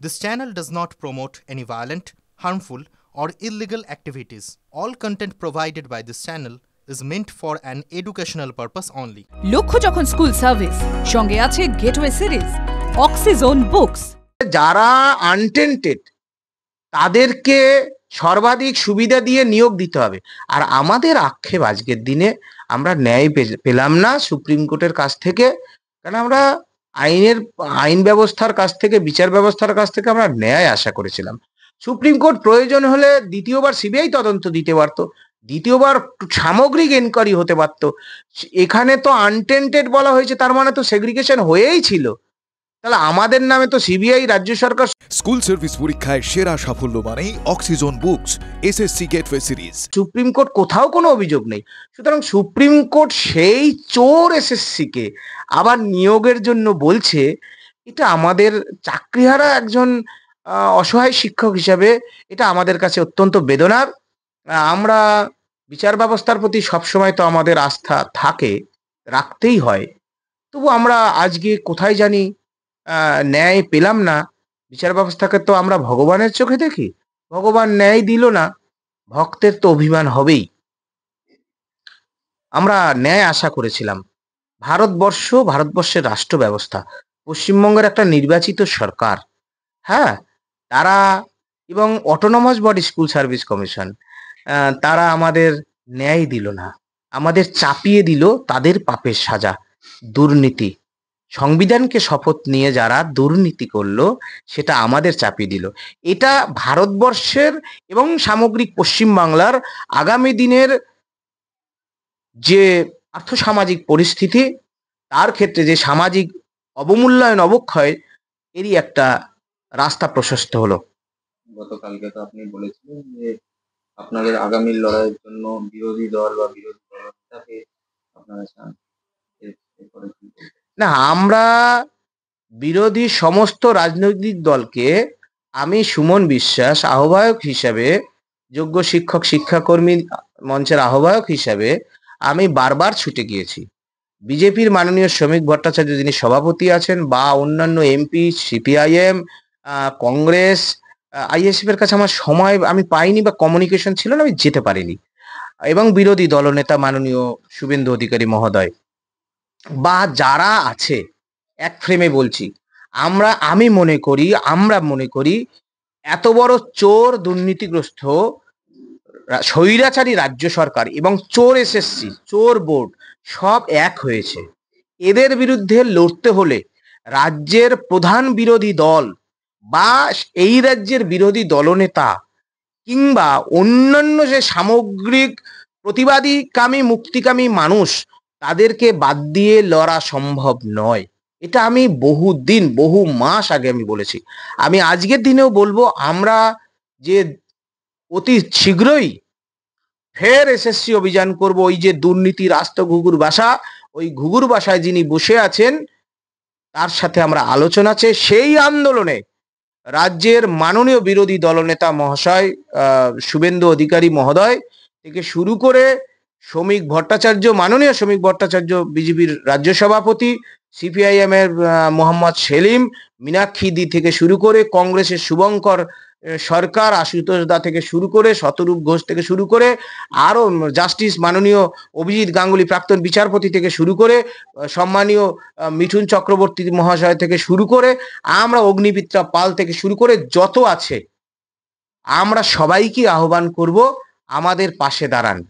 This channel does not promote any violent, harmful, or illegal activities. All content provided by this channel is meant for an educational purpose only. লক্ষ্য যখন school service সঙ্গে আছে gateway series অক্সিজোন books. যারা untainted তাদেরকে সর্বাধিক সুবিধা দিয়ে নিয়োগ দিতে হবে। আর আমাদের আক্ষেপ আজকের দিনে আমরা ন্যায় পেলাম না সুপ্রিম কোর্টের কাছ থেকে, কারণ আমরা আইন ব্যবস্থার কাছ থেকে, বিচার ব্যবস্থার কাছ থেকে আমরা ন্যায় আশা করেছিলাম। সুপ্রিম কোর্ট প্রয়োজন হলে দ্বিতীয়বার সিবিআই তদন্ত দিতে পারতো, দ্বিতীয়বার সামগ্রিক এনকোয়ারি হতে পারতো। এখানে তো আনটেন্টেড বলা হয়েছে, তার মানে তো সেগ্রিগেশন হয়েই ছিল। তাহলে আমাদের নামে তো সিবিআই, রাজ্য সরকার। স্কুল সার্ভিস পরীক্ষায় সেরা সাফল্য মানেই Oxyzone books SSC gateway series. Supreme court কোথাও কোনো অভিযোগ নেই, সুতরাং সুপ্রিম কোর্ট সেই চোর এসএসসি কে আবার নিয়োগের জন্য বলছে, এটা আমাদের চাকরিহারা একজন অসহায় শিক্ষক হিসাবে এটা আমাদের কাছে অত্যন্ত বেদনার। আমরা বিচার ব্যবস্থার প্রতি সবসময় তো আমাদের আস্থা থাকে, রাখতেই হয়, তবু আমরা আজকে কোথায় জানি ন্যায় পেলাম না। বিচার ব্যবস্থাকে তো আমরা ভগবানের চোখে দেখি, ভগবান ন্যায় দিল না, ভক্তের তো অভিমান হবেই। আমরা ন্যায় আশা করেছিলাম। ভারতবর্ষের রাষ্ট্র ব্যবস্থা, পশ্চিমবঙ্গের একটা নির্বাচিত সরকার, হ্যাঁ, তারা এবং autonomous body school service commission, তারা আমাদের ন্যায় দিল না, আমাদের চাপিয়ে দিল তাদের পাপের সাজা, দুর্নীতি। সংবিধানকে শপথ নিয়ে যারা দুর্নীতি করলো সেটা আমাদের চাপিয়ে দিল। এটা ভারতবর্ষের এবং সামগ্রিক পশ্চিমবাংলার আগামী দিনের যে আর্থসামাজিক পরিস্থিতি, তার ক্ষেত্রে যে সামাজিক অবমূল্যায়ন, অবক্ষয়, এরই একটা রাস্তা প্রশস্ত হলো। গতকালকে তো আপনি বলেছিলেন যে আপনাদের আগামী লড়াইয়ের জন্য বিরোধী দল বা বিরোধী দলটাকে আপনারা চান, এরপরে কি বলবেন? না, আমরা বিরোধী সমস্ত রাজনৈতিক দলকে, আমি সুমন বিশ্বাস আহ্বায়ক হিসাবে, যোগ্য শিক্ষক শিক্ষাকর্মী মঞ্চের আহ্বায়ক হিসাবে আমি বারবার ছুটে গিয়েছি। বিজেপির মাননীয় শ্রমিক ভট্টাচার্য যিনি সভাপতি আছেন, বা অন্যান্য এমপি, সিপিআইএম, কংগ্রেস, আইএসএফ এর কাছে আমার সময় আমি পাইনি বা কমিউনিকেশন ছিল না, আমি যেতে পারিনি। এবং বিরোধী দলনেতা মাননীয় শুভেন্দু অধিকারী মহোদয় বা যারা আছে, এক ফ্রেমে বলছি, আমরা মনে করি এত বড় চোর, দুর্নীতিগ্রস্ত, স্বৈরাচারী রাজ্য সরকার এবং চোর এসএসসি, চোর বোর্ড সব এক হয়েছে। এদের বিরুদ্ধে লড়তে হলে রাজ্যের প্রধান বিরোধী দল বা এই রাজ্যের বিরোধী দলনেতা কিংবা অন্যান্য যে সামগ্রিক প্রতিবাদীকামী, মুক্তিকামী মানুষ, তাদেরকে বাদ দিয়ে লড়া সম্ভব নয়। এটা আমি বহু মাস আগে আমি বলেছি, আমি আজকের দিনেও বলবো। আমরা যে অতি শীঘ্রই ফের এসএসসি অভিযান করব। ওই যে দুর্নীতির আস্ত ঘুঘুর বাসা, ওই ঘুঘুর বাসায় যিনি বসে আছেন তার সাথে আমরা আলোচনা আছে। সেই আন্দোলনে রাজ্যের মাননীয় বিরোধী দলনেতা মহাশয় শুভেন্দু অধিকারী মহোদয় থেকে শুরু করে মাননীয় শ্রমিক ভট্টাচার্য বিজেপির রাজ্য সভাপতি, সিপিআইএম এর মোহাম্মদ সেলিম, মীনাক্ষী দি থেকে শুরু করে, কংগ্রেসের শুভঙ্কর সরকার, আশুতোষ দা থেকে শুরু করে, শতরূপ ঘোষ থেকে শুরু করে, আরো জাস্টিস মাননীয় অভিজিৎ গাঙ্গুলি প্রাক্তন বিচারপতি থেকে শুরু করে, সম্মানীয় মিঠুন চক্রবর্তী মহাশয় থেকে শুরু করে, আমরা অগ্নিমিত্রা পাল থেকে শুরু করে যত আছে, আমরা সবাইকে আহ্বান করব আমাদের পাশে দাঁড়ান।